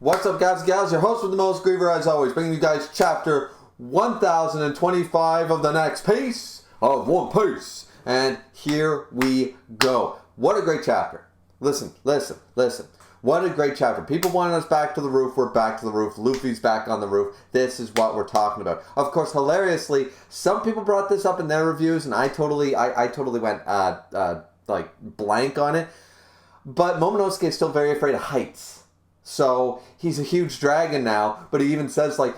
What's up, guys and gals? Your host with the most, Griever, as always, bringing you guys chapter 1025 of the next piece of One Piece. And here we go. What a great chapter. Listen. What a great chapter. People wanted us back to the roof. We're back to the roof. Luffy's back on the roof. This is what we're talking about. Of course, hilariously, some people brought this up in their reviews, and I totally went like blank on it. But Momonosuke is still very afraid of heights. So he's a huge dragon now, but he even says, like,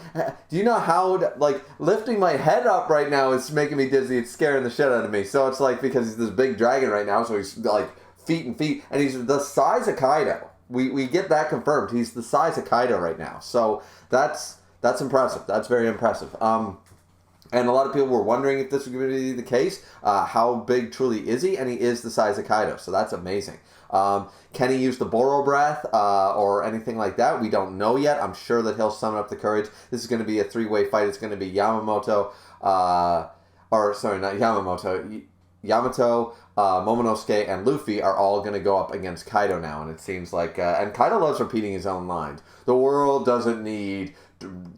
do you know how, like, lifting my head up right now is making me dizzy. It's scaring the shit out of me. So it's like, because he's this big dragon right now, so he's like feet and feet, and he's the size of Kaido. We get that confirmed. He's the size of Kaido right now. So that's impressive. That's very impressive. And a lot of people were wondering if this was going to be the case. How big truly is he? And he is the size of Kaido. So that's amazing. Can he use the Boro Breath or anything like that? We don't know yet. I'm sure that he'll summon up the courage. This is going to be a three-way fight. It's going to be Yamato, Momonosuke, and Luffy are all going to go up against Kaido now. And it seems like... and Kaido loves repeating his own lines. The world doesn't need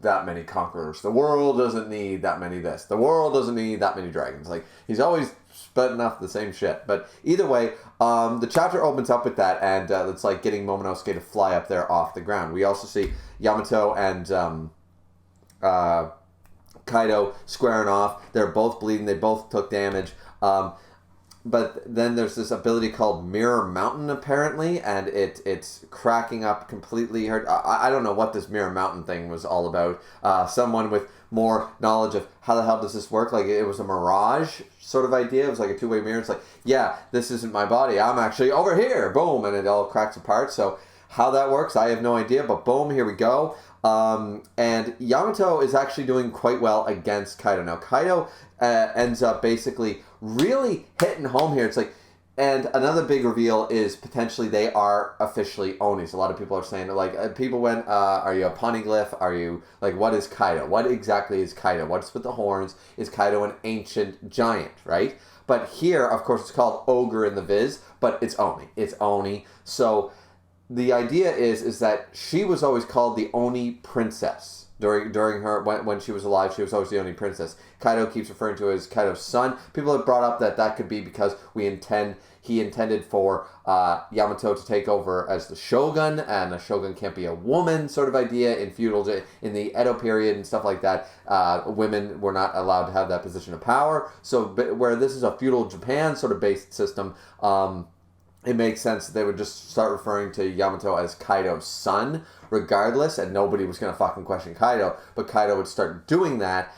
that many conquerors. The world doesn't need that many this. The world doesn't need that many dragons. Like, he's always spitting off the same shit. But either way, the chapter opens up with that, and it's like getting Momonosuke to fly up there off the ground. We also see Yamato and Kaido squaring off. They're both bleeding. They both took damage. But then there's this ability called Mirror Mountain, apparently, and it's cracking up completely. I don't know what this Mirror Mountain thing was all about. Someone with more knowledge of how the hell does this work, like it was a mirage sort of idea. It was like a two-way mirror. It's like, yeah, this isn't my body. I'm actually over here. Boom, and it all cracks apart. So how that works, I have no idea, but boom, here we go. And Yamato is actually doing quite well against Kaido. Now, Kaido ends up basically really hitting home here. It's like, and another big reveal is potentially they are officially Onis. A lot of people are saying, like, people went, are you a poneglyph? Are you, like, what is Kaido? What exactly is Kaido? What's with the horns? Is Kaido an ancient giant, right? But here, of course, it's called Ogre in the Viz, but it's Oni. It's Oni. So the idea is that she was always called the Oni Princess. During her, when she was alive, she was always the Oni Princess. Kaido keeps referring to her as Kaido's son. People have brought up that could be because he intended for Yamato to take over as the Shogun, and the Shogun can't be a woman sort of idea in in the Edo period and stuff like that. Women were not allowed to have that position of power. So where this is a feudal Japan sort of based system, it makes sense that they would just start referring to Yamato as Kaido's son, regardless, and nobody was going to fucking question Kaido, but Kaido would start doing that,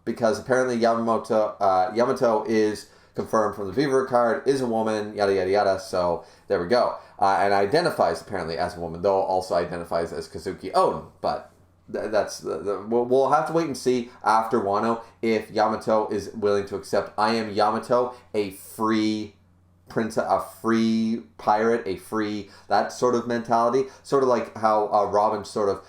because apparently Yamato is confirmed from the Griever card, is a woman, yada yada yada, so there we go. And identifies apparently as a woman, though also identifies as Kazuki Oden, but we'll have to wait and see after Wano if Yamato is willing to accept I am Yamato, a free princess, a free pirate, that sort of mentality, sort of like how Robin sort of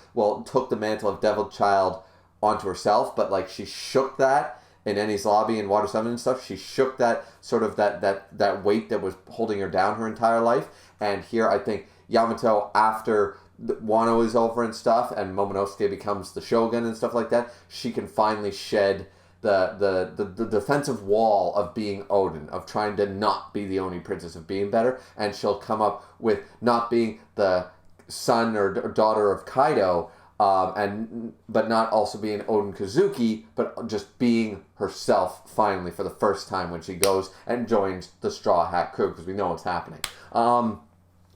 took the mantle of Devil Child onto herself, but like she shook that in Enies Lobby and Water 7 and stuff. She shook that sort of that weight that was holding her down her entire life. And here I think Yamato, after Wano is over and stuff, and Momonosuke becomes the Shogun and stuff like that, she can finally shed the defensive wall of being Oden, of trying to not be the Oni Princess, of being better, and she'll come up with not being the son or daughter of Kaido, but not also being Oden Kazuki, but just being herself finally for the first time when she goes and joins the Straw Hat crew, because we know what's happening.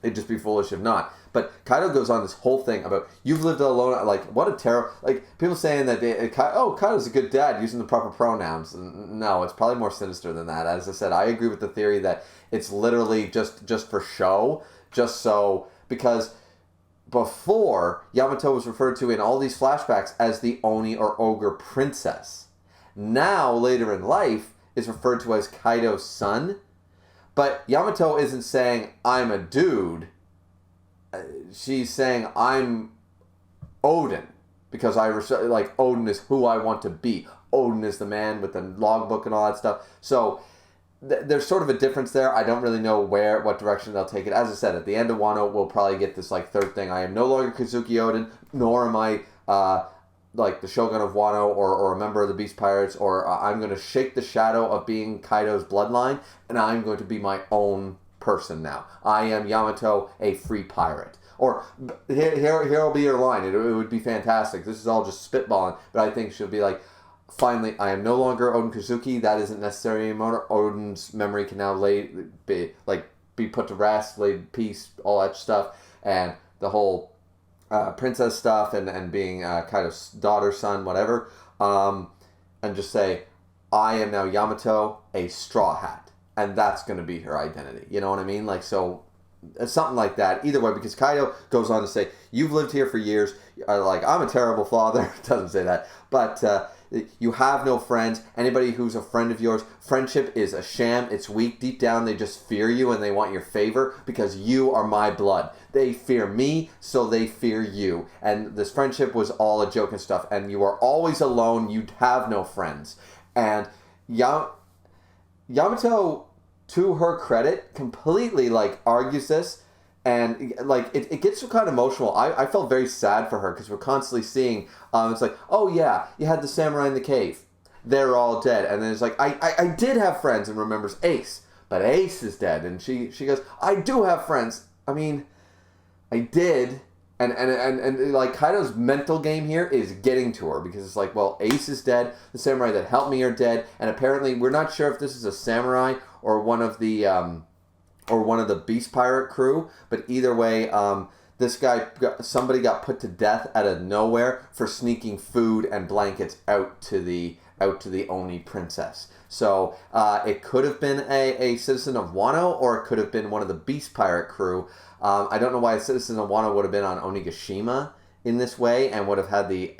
It'd just be foolish if not. But Kaido goes on this whole thing about, you've lived alone, like, what a terror, like, people saying that, Kaido's a good dad, using the proper pronouns. No, it's probably more sinister than that. As I said, I agree with the theory that it's literally just for show, just so, because before, Yamato was referred to in all these flashbacks as the Oni or Ogre Princess. Now, later in life, is referred to as Kaido's son. But Yamato isn't saying, I'm a dude. She's saying, I'm Odin. Because Odin is who I want to be. Odin is the man with the logbook and all that stuff. So there's sort of a difference there. I don't really know what direction they'll take it. As I said, at the end of Wano, we'll probably get this like third thing. I am no longer Kazuki Oden, nor am I like the Shogun of Wano or a member of the Beast Pirates, or I'm going to shake the shadow of being Kaido's bloodline, and I'm going to be my own person now. I am Yamato, a free pirate. Or here will be your line. It would be fantastic. This is all just spitballing, but I think she'll be like, finally, I am no longer Oden Kazuki. That isn't necessary anymore. Oden's memory can now be put to rest, laid peace, all that stuff, and the whole princess stuff and being kind of daughter, son, whatever, and just say, I am now Yamato, a straw hat, and that's going to be her identity. You know what I mean? Like, so something like that. Either way, because Kaido goes on to say, you've lived here for years. Like, I'm a terrible father. Doesn't say that, but you have no friends. Anybody who's a friend of yours, friendship is a sham. It's weak. Deep down, they just fear you and they want your favor because you are my blood. They fear me, so they fear you. And this friendship was all a joke and stuff. And you are always alone. You have no friends. And Yamato, to her credit, completely like argues this. And like it gets kind of emotional. I felt very sad for her because we're constantly seeing it's like, oh yeah, you had the samurai in the cave, they're all dead, and then it's like I did have friends, and remembers Ace, but Ace is dead, and she goes, I do have friends. I mean, I did, and like Kaido's mental game here is getting to her because it's like, well, Ace is dead, the samurai that helped me are dead, and apparently we're not sure if this is a samurai or one of the Beast Pirate crew, but either way, somebody got put to death out of nowhere for sneaking food and blankets out to the Oni princess. So it could have been a citizen of Wano, or it could have been one of the Beast Pirate crew. I don't know why a citizen of Wano would have been on Onigashima in this way and would have had the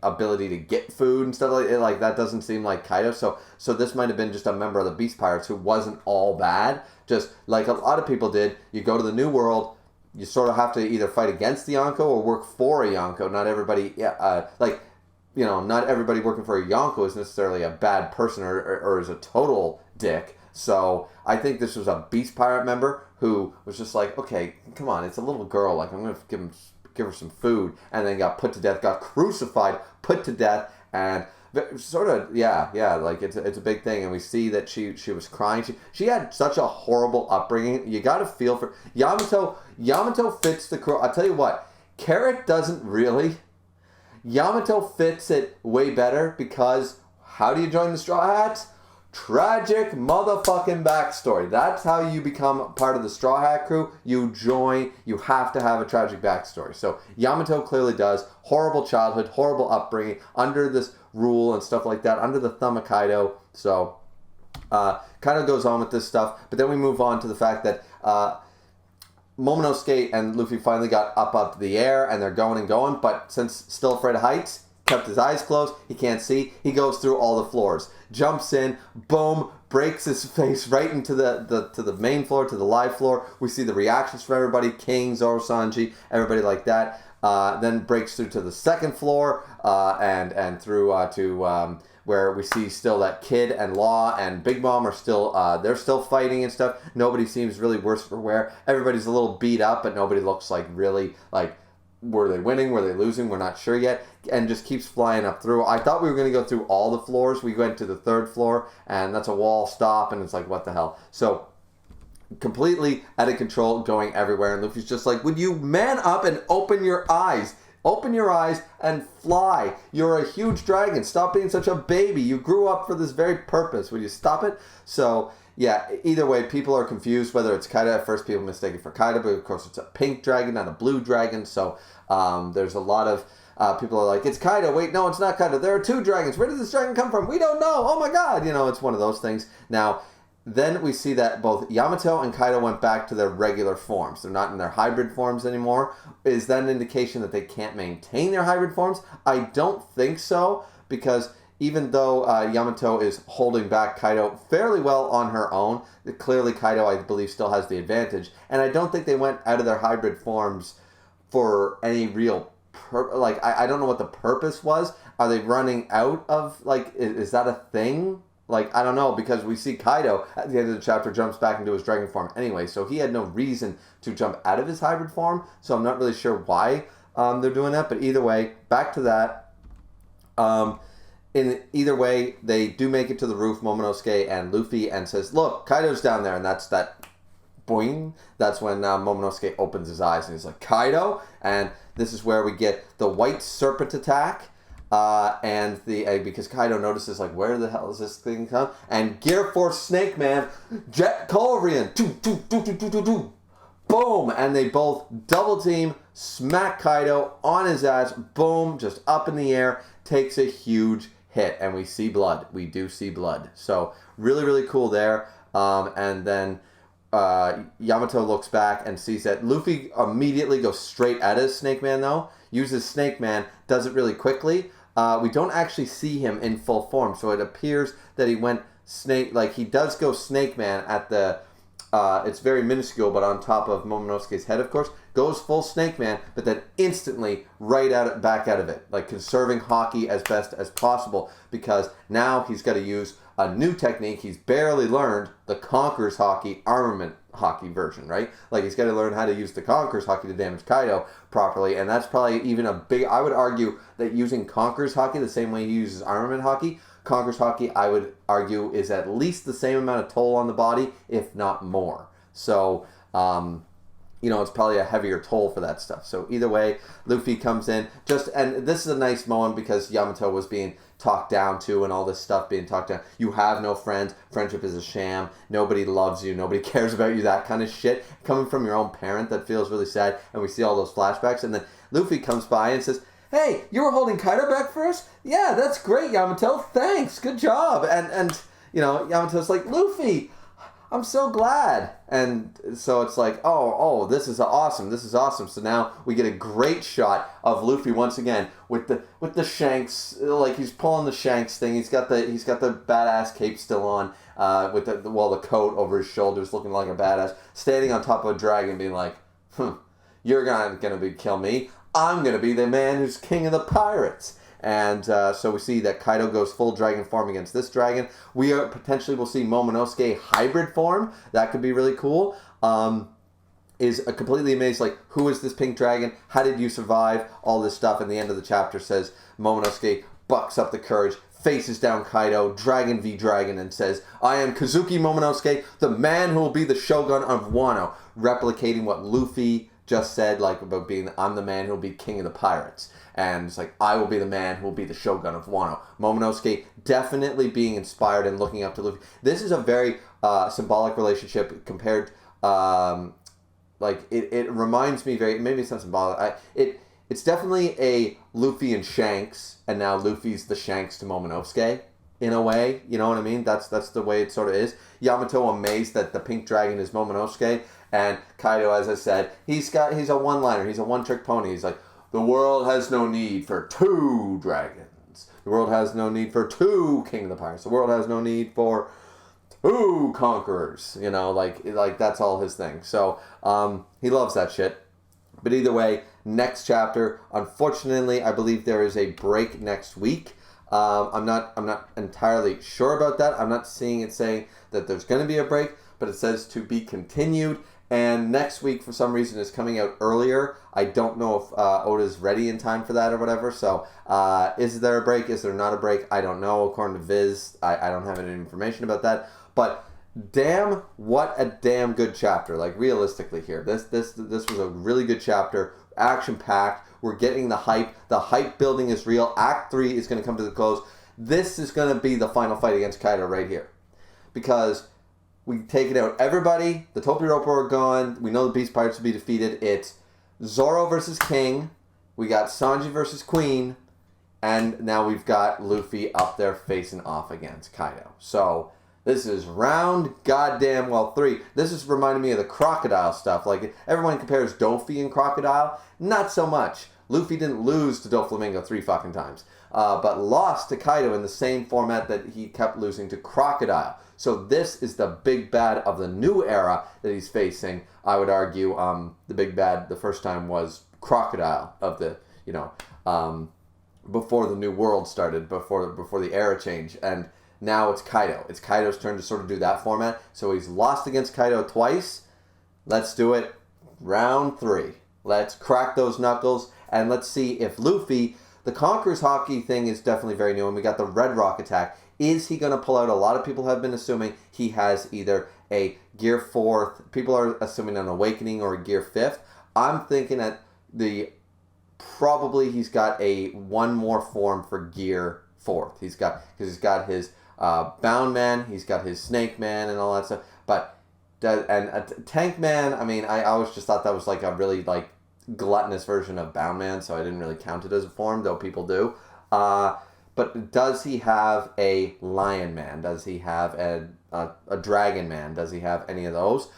ability to get food and stuff like that. Like, that doesn't seem like Kaido. So this might have been just a member of the Beast Pirates who wasn't all bad. Just like a lot of people did, you go to the New World, you sort of have to either fight against the Yonko or work for a Yonko. Not everybody, not everybody working for a Yonko is necessarily a bad person or is a total dick. So I think this was a Beast Pirate member who was just like, okay, come on, it's a little girl. Like, I'm going to give her some food, and then got put to death, got crucified, put to death, and sort of, like it's a big thing, and we see that she was crying. She had such a horrible upbringing. You got to feel for Yamato. Yamato fits the crew. I'll tell you what, Carrot doesn't really. Yamato fits it way better because how do you join the Straw Hats? Tragic motherfucking backstory. That's how you become part of the Straw Hat crew. You have to have a tragic backstory. So Yamato clearly does. Horrible childhood, horrible upbringing, under this rule and stuff like that, under the thumb of Kaido. So Kaido goes on with this stuff, but then we move on to the fact that Momonosuke and Luffy finally got up the air, and they're going, but since still afraid of heights, kept his eyes closed, he can't see, he goes through all the floors, jumps in, boom, breaks his face right into the main floor, to the live floor. We see the reactions from everybody, King, Zoro, Sanji, everybody like that. Then breaks through to the second floor, and through to where we see still that Kid and Law and Big Mom are still, they're still fighting and stuff. Nobody seems really worse for wear. Everybody's a little beat up, but nobody looks like really, like, were they winning? Were they losing? We're not sure yet. And just keeps flying up through. I thought we were going to go through all the floors. We went to the third floor, and that's a wall stop, and it's like, what the hell? So, completely out of control, going everywhere. And Luffy's just like, would you man up and open your eyes? Open your eyes and fly. You're a huge dragon. Stop being such a baby. You grew up for this very purpose. Would you stop it? So, yeah, either way, people are confused whether it's Kaido. At first, people mistake it for Kaido, but of course it's a pink dragon, not a blue dragon. So there's a lot of people are like, it's Kaido. Wait, no, it's not Kaido. There are two dragons. Where did this dragon come from? We don't know. Oh my god. It's one of those things. Now, then we see that both Yamato and Kaido went back to their regular forms. They're not in their hybrid forms anymore. Is that an indication that they can't maintain their hybrid forms? I don't think so, because even though Yamato is holding back Kaido fairly well on her own, clearly Kaido, I believe, still has the advantage. And I don't think they went out of their hybrid forms for any real I don't know what the purpose was. Are they running out of, like, is that a thing? Like, I don't know, because we see Kaido at the end of the chapter jumps back into his dragon form anyway, so he had no reason to jump out of his hybrid form, so I'm not really sure why they're doing that, but either way, back to that. In either way, they do make it to the roof, Momonosuke and Luffy, and says, look, Kaido's down there, and that's that boing. That's when Momonosuke opens his eyes, and he's like, Kaido? And this is where we get the white serpent attack, and because Kaido notices, like, where the hell is this thing come? And Gear Force Snake Man, Jet Colorian, boom, and they both double team, smack Kaido on his ass, boom, just up in the air, takes a huge hit, and we see blood. We do see blood. So really, really cool there. And then Yamato looks back and sees that Luffy immediately goes straight at his Snake Man, though. Uses Snake Man, does it really quickly. We don't actually see him in full form, so it appears that he went Snake, like he does go Snake Man at the, it's very minuscule, but on top of Momonosuke's head, of course, goes full Snake Man, but then instantly back out of it, like conserving Haki as best as possible, because now he's got to use a new technique he's barely learned, the Conqueror's Haki, armament Haki version, right? Like, he's got to learn how to use the Conqueror's Haki to damage Kaido properly, and that's probably even I would argue that using Conqueror's Haki the same way he uses armament Haki, Conqueror's Haki, I would argue, is at least the same amount of toll on the body, if not more. So, it's probably a heavier toll for that stuff. So either way, Luffy comes in, and this is a nice moment because Yamato was being talked down to and all this stuff being talked down. You have no friends. Friendship is a sham. Nobody loves you. Nobody cares about you. That kind of shit coming from your own parent, that feels really sad. And we see all those flashbacks. And then Luffy comes by and says, hey, you were holding Kaido back for us? Yeah, that's great, Yamato. Thanks. Good job. And Yamato's like, Luffy, I'm so glad. And so it's like, oh, this is awesome. This is awesome. So now we get a great shot of Luffy once again with the Shanks, like he's pulling the Shanks thing. He's got the badass cape still on, with the coat over his shoulders, looking like a badass, standing on top of a dragon, being like, you're gonna kill me. I'm gonna be the man who's king of the pirates. And so we see that Kaido goes full dragon form against this dragon. We potentially will see Momonosuke hybrid form. That could be really cool. Is completely amazed, like, who is this pink dragon? How did you survive? All this stuff. And the end of the chapter says Momonosuke bucks up the courage, faces down Kaido, dragon v dragon, and says, I am Kazuki Momonosuke, the man who will be the shogun of Wano. Replicating what Luffy just said, like, about being, I'm the man who will be king of the pirates. And it's like, I will be the man who will be the shogun of Wano. Momonosuke definitely being inspired and looking up to Luffy. This is a very symbolic relationship compared, it reminds me very, maybe it's not symbolic, it's definitely a Luffy and Shanks, and now Luffy's the Shanks to Momonosuke, in a way, you know what I mean? That's the way it sort of is. Yamato amazed that the pink dragon is Momonosuke, and Kaido, as I said, he's a one-liner, he's a one-trick pony. He's like, the world has no need for two dragons. The world has no need for two King of the Pirates. The world has no need for two conquerors. Like that's all his thing. So he loves that shit. But either way, next chapter. Unfortunately, I believe there is a break next week. I'm not entirely sure about that. I'm not seeing it saying that there's going to be a break, but it says to be continued. And next week, for some reason, is coming out earlier. I don't know if Oda's ready in time for that or whatever. So, is there a break? Is there not a break? I don't know. According to Viz, I don't have any information about that. But damn, what a damn good chapter. Like, realistically here, this was a really good chapter. Action packed. We're getting the hype. The hype building is real. Act 3 is going to come to the close. This is going to be the final fight against Kaido right here, because we've taken out everybody. The Topiropo are gone. We know the Beast Pirates will be defeated. It's Zoro versus King. We got Sanji versus Queen. And now we've got Luffy up there facing off against Kaido. So this is round goddamn well 3. This is reminding me of the Crocodile stuff. Like, everyone compares Doffy and Crocodile. Not so much. Luffy didn't lose to Doflamingo 3 fucking times. But lost to Kaido in the same format that he kept losing to Crocodile. So this is the big bad of the new era that he's facing. I would argue the big bad the first time was Crocodile of the, before the new world started, before the era change. And Now it's Kaido. It's Kaido's turn to sort of do that format. So he's lost against Kaido twice. Let's do it. Round 3. Let's crack those knuckles, and let's see if Luffy, the Conqueror's Hockey thing is definitely very new, and we got the Red Rock attack. Is he going to pull out? A lot of people have been assuming he has either a Gear 4th, people are assuming an Awakening, or a Gear 5th. I'm thinking that probably he's got one more form for Gear 4th. He's got his Bound Man, he's got his Snake Man, and all that stuff. But and a Tank Man, I mean, I always just thought that was like a really like gluttonous version of Bound Man, so I didn't really count it as a form, though people do. But does he have a Lion Man? Does he have a Dragon Man? Does he have any of those?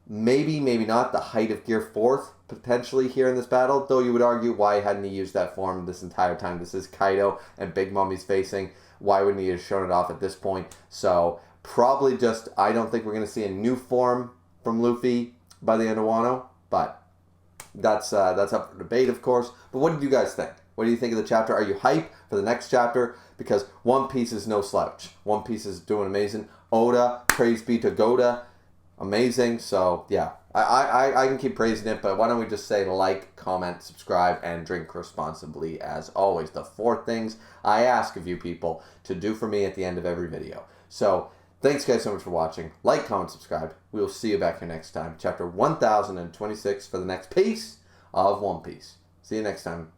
Maybe, maybe not. The height of Gear 4th, potentially, here in this battle. Though you would argue, why hadn't he used that form this entire time? This is Kaido and Big Mom he's facing. Why wouldn't he have shown it off at this point? So, probably just, I don't think we're going to see a new form from Luffy by the end of Wano. But that's up for debate, of course. But what did you guys think? What do you think of the chapter? Are you hyped for the next chapter? Because One Piece is no slouch. One Piece is doing amazing. Oda, praise be to Goda. Amazing. So, yeah. I can keep praising it, but why don't we just say like, comment, subscribe, and drink responsibly as always. The 4 things I ask of you people to do for me at the end of every video. So, thanks guys so much for watching. Like, comment, subscribe. We will see you back here next time. Chapter 1026 for the next piece of One Piece. See you next time.